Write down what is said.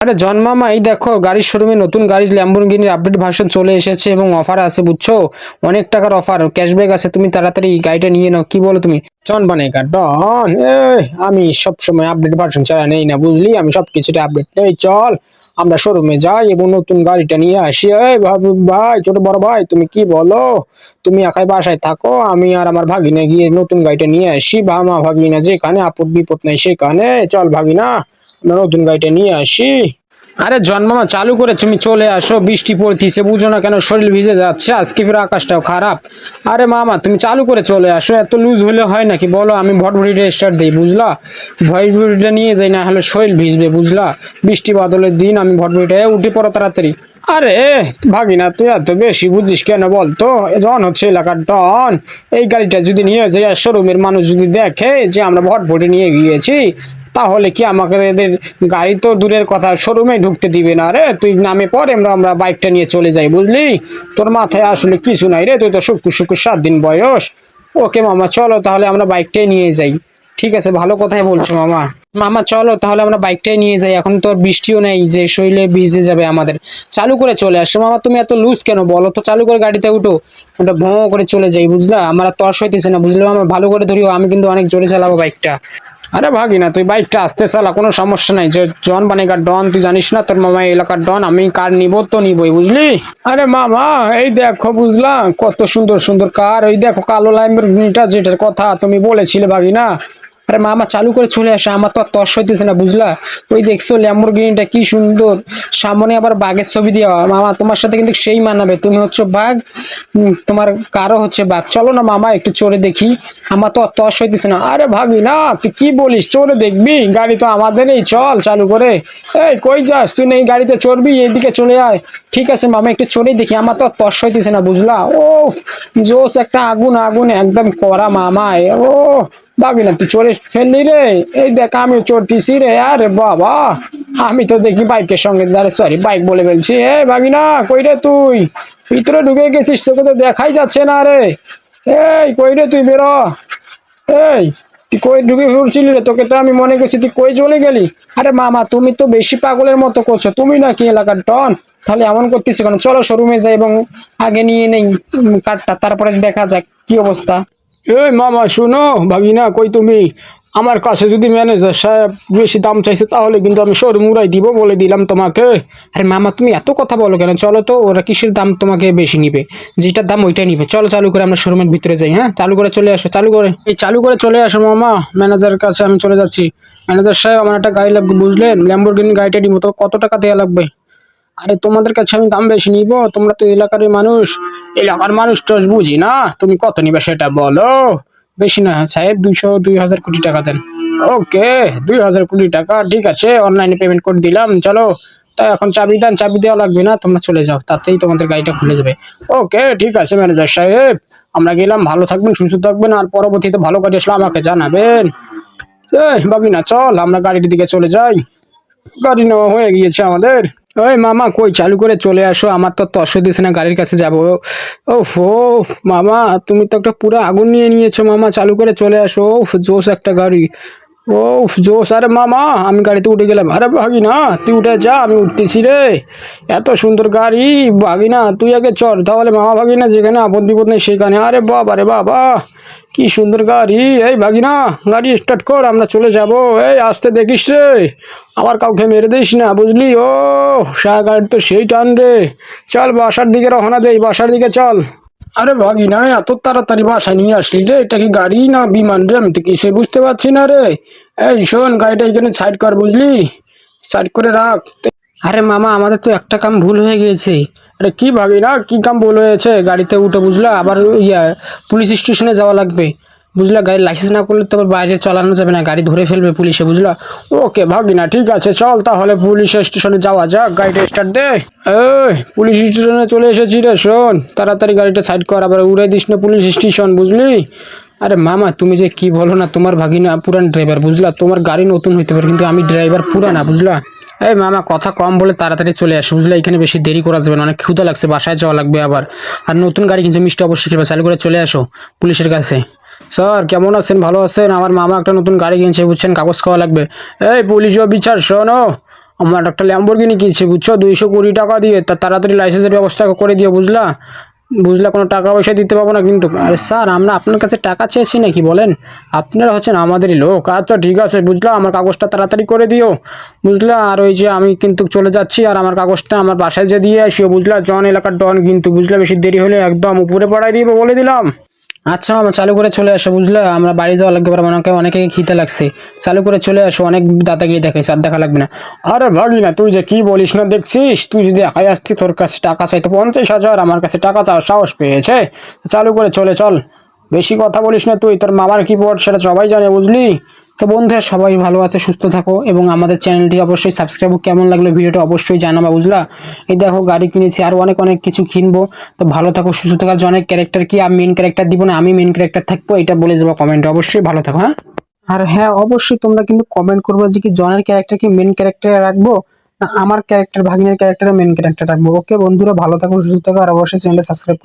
আরে জন্মামা, এই দেখো গাড়ির শোরুমে নতুন গাড়ি ল্যাম্বরগিনির আপডেট ভার্সন চলে এসেছে এবং অফার আছে বুঝছো। অনেক টাকার অফার, ক্যাশব্যাক আছে। তুমি তাড়াতাড়ি গাড়িটা নিয়ে নাও, কি বলো তুমি? জন্মানেকা ডন, আমি সব সময় আপডেট ভার্সন ছাড়া নেই না বুঝলি, আমি সব কিছুটা আপডেট নেই। চল আমরা শোরুমে যাই এবং নতুন গাড়িটা নিয়ে আসি। এই ভাই, ছোট বড় ভাই, তুমি কি বলো? তুমি একাই বাসায় থাকো, আমি আর আমার ভাগিনা গিয়ে নতুন গাড়িটা নিয়ে আসি। ভামা ভাগিনা যেখানে আপদ বিপদ নেই সেখানে। চল ভাগিনা, আমরা নতুন গাড়িটা নিয়ে আসি। আরে জন্মামা, চালু করে তুমি চলে আসো, বৃষ্টি পড়তিছে বুঝো না কেন, শরীর ভিজে যাচ্ছে আজকে, ফির আকাশটাও খারাপ। আরে মামা তুমি চালু করে চলে আসো, এত লুজ হলে হয় নাকি বলো? আমি ভটভটিটা স্টার্ট দিই বুঝলা, ভটভটিটা নিয়ে যাই, না হলে শরীর ভিজবে বুঝলা। বৃষ্টি বাদলের দিন, আমি ভটভটিটায় উঠে পড়ো তাড়াতাড়ি। আরে ভাগিনা, তুই এত বেশি বুঝিস কেন বলতো? জন হচ্ছে এলাকার ডন। এই গাড়িটা যদি নিয়ে যাই আর শোরুমের মানুষ যদি দেখে যে আমরা ভটভটি নিয়ে গিয়েছি, তাহলে কি আমাকে এদের গাড়ি তো দূরের কথা, শোরুমে ঢুকতে দিবে না রে। তুই নামে পরে আমরা বাইকটা নিয়ে চলে যাই বুঝলি। তোর মাথায় আসলে কিছু নাই রে, তুই তো শুক্র শুক্র 7 দিন বয়স। ওকে মামা, চলো তাহলে আমরা বাইকটাই নিয়ে যাই। ঠিক আছে, ভালো কথাই বলছো মামা। মামা চলো তাহলে আমরা বাইকটাই নিয়ে যাই, এখন তো আর বৃষ্টিও নেই যে শরীরে ভিজে যাবে আমাদের। চালু করে চলে আসো মামা, তুমি এত লুজ কেন বলো তো? চালু করে গাড়িতে উঠো, ওটা ভোঁ করে চলে যাই বুঝলা। আমার আর তর্স হইতেছে না বুঝলে মামা, ভালো করে ধরিও, আমি কিন্তু অনেক জোরে চালাবো বাইকটা। আরে ভাগিনা, তুই বাইকটা আস্তে চালা, কোনো সমস্যা নাই। যে জন বানেগার ডন, তুই জানিস না তোর মামা এলাকার ডন, আমি কার নিব তো নিবই বুঝলি। আরে মামা এই দেখো বুঝলা, কত সুন্দর সুন্দর কার, ওই দেখো কালো ল্যাম্বরগিনিটা, যেটার কথা তুমি বলেছিলে ভাগিনা। আরে মামা চালু করে চলে আসে, আমার তো আর তর্স হইতেছে না বুঝলা। ওই দেখছো ল্যাম্বরগিনিটা কি সুন্দর, সামনে আবার বাঘের ছবি দেওয়া। মামা তোমার সাথে কিন্তু সেই মানাবে, তুমি হচ্ছে বাঘ, তোমার কারো হচ্ছে বাঘ। চলো না মামা একটু চড়ে দেখি, আমার তো আর তর্স হইতেছে না। আরে ভাগিনা তুই কি বলিস, চড়ে দেখবি? গাড়ি তো আমাদেরই, চল চালু করে। এই কই যাস তুই? নেই গাড়িতে চড়বি, এইদিকে চলে আয়। ঠিক আছে মামা, একটু চড়েই দেখি, আমার তো আর তর্স হইতেছে না বুঝলা। ও জোস, একটা আগুন আগুন একদম করা মামায়। ও ভাগিনা তুই চড়ে ফেললি রে, এই দেখ আমি চড়তেছি রে। আরে বাবা, আমি তো দেখি বাইকের সঙ্গে, আরে সরি বাইক বলে ফেলছি। এ ভাগিনা কই রে তুই? ভিতরে ঢুকে গেছিস, তোকে তো দেখাই যাচ্ছে না রে। এই কই রে তুই, বেরো। এই তুই কই ঢুকে ঘুরছিলি রে? তোকে তো আমি মনে করছি তুই কই চলে গেলি। আরে মামা তুমি তো বেশি পাগলের মতো করছো, তুমি নাকি এলাকার ডন? তাহলে এমন করতেছি কেন? চলো শোরুমে যাই এবং আগে নিয়ে নেই কার্ডটা, তারপরে দেখা যাক কি অবস্থা। এই মামা শুনো, ভাগিনা কই তুমি? আমার কাছে যদি ম্যানেজার সাহেব বেশি দাম চাইছে তাহলে কিন্তু আমি শোরুম উড়াই দিব, বলে দিলাম তোমাকে। আরে মামা তুমি এত কথা বলো কেন? চলো তো, ওরা কিসের দাম তোমাকে বেশি নিবে? যেটার দাম ওইটাই নিবে। চলো চালু করে আমরা শোরুমের ভিতরে যাই। হ্যাঁ চালু করে চলে আসো, চালু করে, এই চালু করে চলে আসো মামা। ম্যানেজারের কাছে আমি চলে যাচ্ছি। ম্যানেজার সাহেব আমার একটা গাড়ি লাগবে বুঝলেন, ল্যাম্বরগিনি গাড়িটা নিবো, তো কত টাকা দেওয়া লাগবে? আরে তোমাদের কাছে আমি দাম বেশি নিব, তোমরা তো এলাকারই মানুষ। এলাকার মানুষ তো বুঝি না, তুমি কত নিবে সেটা বলো। বেশি না সাহেব, 200-2000 কোটি টাকা দেন। ওকে, 2000 কোটি টাকা, ঠিক আছে, অনলাইনে পেমেন্ট করে দিলাম। চলো, তা এখন চাবি দেন। চাবি দেওয়া লাগবে না, তোমরা চলে যাও, তাতেই তোমাদের গাড়িটা খুলে যাবে। ওকে ঠিক আছে ম্যানেজার সাহেব, আমরা গেলাম। ভালো থাকবেন, সুস্থ থাকবেন, আর পরবর্তীতে ভালো গাড়ি আসলে আমাকে জানাবেন। এই ভাবিনা চল আমরা গাড়ির দিকে চলে যাই, গাড়ি নেওয়া হয়ে গিয়েছে আমাদের। ওই মামা কই, চালু করে চলে আসো, আমার তো তর্স দিছে না গাড়ির কাছে যাব। ওফ ওফ মামা, তুমি তো একটা পুরো আগুন নিয়ে নিয়েছো মামা, চালু করে চলে আসো। ওফ জোস একটা গাড়ি, ওফ জোস। আরে মামা আমি গাড়িতে উঠে গেলাম। আরে ভাগিনা তুই উঠে যা, আমি উঠতেছি রে। এত সুন্দর গাড়ি, ভাগিনা তুই আগে চল তাহলে, মামা ভাগিনা যেখানে আপদ বিপদ নেই সেখানে। আরে বাবা রে বাবা, কি সুন্দর গাড়ি। এই ভাগিনা গাড়ি স্টার্ট কর, আমরা চলে যাব। এই আসতে দেখিস রে, আবার কাউকে মেরে দিস না বুঝলি। ও গাড়ি তো সেই টান রে। চল বাসার দিকে রওনা দেই, বাসার দিকে চল। আরে ভাগিনা এত তাড়াতাড়ি বাসা নিয়ে আসলি রে? এটা কি গাড়ি না বিমান রে? আমি তো কিছুই বুঝতে পারছি না রে। এই শোন, গাড়িটা এখানে সাইড কর বুঝলি, সাইড করে রাখ। আরে মামা আমাদের তো একটা কাম ভুল হয়ে গিয়েছে। আরে কি ভাবি না, কি কাম ভুল হয়েছে? গাড়িতে উঠে বুঝলা, আবার পুলিশ স্টেশনে যাওয়া লাগবে বুঝলা। গাড়ির লাইসেন্স না করলে তো আবার বাইরে চালানো যাবে না, গাড়ি ধরে ফেলবে পুলিশে বুঝলা। ওকে ভাগিনা ঠিক আছে, চল তাহলে পুলিশ স্টেশনে যাওয়া যাক, গাড়িটা স্টার্ট দে। এই পুলিশ স্টেশনে চলে এসেছি রে, শোন তাড়াতাড়ি গাড়িটা সাইড কর, আবার উড়াই দিস না পুলিশ স্টেশন বুঝলি। আরে মামা তুমি যে কি বলো না, তোমার ভাগিনা পুরান ড্রাইভার বুঝলা, তোমার গাড়ি নতুন হইতে পারে কিন্তু আমি ড্রাইভার পুরানা বুঝলা। এই মামা কথা কম বলে তাড়াতাড়ি চলে আসো বুঝলা, এখানে বেশি দেরি করা যাবে না, অনেক ক্ষুধা লাগছে, বাসায় যাওয়া লাগবে আবার। আর নতুন গাড়ি কিনছে, মিষ্টি অবশ্যই খেলবে, চালু করে চলে আসো পুলিশের কাছে। স্যার কেমন আছেন, ভালো আছেন? আমার মামা একটা নতুন গাড়ি কিনছে বুঝছেন, কাগজ খাওয়া লাগবে। এই পুলিশ অফিসার শোনো, আমার একটা ল্যাম্বরগিনি কিনছে বুঝছো, 220 টাকা দিয়ে। তা তাড়াতাড়ি লাইসেন্সের ব্যবস্থা করে দিও, বুঝলা? বুঝলা, কোনো টাকা পয়সা দিতে পারবো না কিন্তু। আরে স্যার, আমরা আপনার কাছে টাকা চেয়েছি নাকি বলেন? আপনারা হচ্ছেন আমাদেরই লোক। আচ্ছা ঠিক আছে বুঝলা, আমার কাগজটা তাড়াতাড়ি করে দিও, বুঝলা? আর ওই যে আমি কিন্তু চলে যাচ্ছি, আর আমার কাগজটা আমার বাসায় যে দিয়ে আসিও, বুঝলা? জন এলাকার ডন কিন্তু, বুঝলা? বেশি দেরি হলে একদম উপরে পড়াই দিব বলে দিলাম। আচ্ছা মামা, চালু করে চলে আসো, বুঝলা? আমরা বাড়ি যাওয়া লাগবে, এবার অনেকে খিদে লাগছে। চালু করে চলে আসো, অনেক দাদাগিরি দেখাইছে, আর দেখা লাগবে না। আরে ভাগিনা, তুই যে কি বলিস না দেখছিস, তুই যদি একাই আসতি, তোর কাছে টাকা চাইতো 50,000, আমার কাছে টাকা চাওয়ার সাহস পেয়েছে। চালু করে চলে চল, বেশি কথা বলিস না তুই, তোর মামার কি পড় সেটা সবাই জানে, বুঝলি? তো বন্ধুরা, সবাই ভালো আছে, সুস্থ থাকো, এবং আমাদের চ্যানেলটি অবশ্যই সাবস্ক্রাইব। কেমন লাগলো ভিডিওটা অবশ্যই জানাবা, বুঝলা? এই দেখো গাড়ি কিনেছি, আর অনেক কিছু কিনবো। তো ভালো থাকো, সুস্থ থাকো। জনের ক্যারেক্টার কি, আমি মেন ক্যারেক্টার দিব না আমি মেন ক্যারেক্টার থাকবো, এটা বলে যাবো কমেন্টে। অবশ্যই ভালো থাকো, হ্যাঁ? আর হ্যাঁ, অবশ্যই তোমরা কিন্তু কমেন্ট করবে যে কি জনের ক্যারেক্টার কি মেন ক্যারেক্টারে রাখবো, না আমার ক্যারেক্টার ভাগ্নের ক্যারেক্টারে মেন ক্যারেক্টার রাখবো। ওকে বন্ধুরা, ভালো থাকো, সুস্থ থাকো, আর অবশ্যই চ্যানেলটা সাবস্ক্রাইব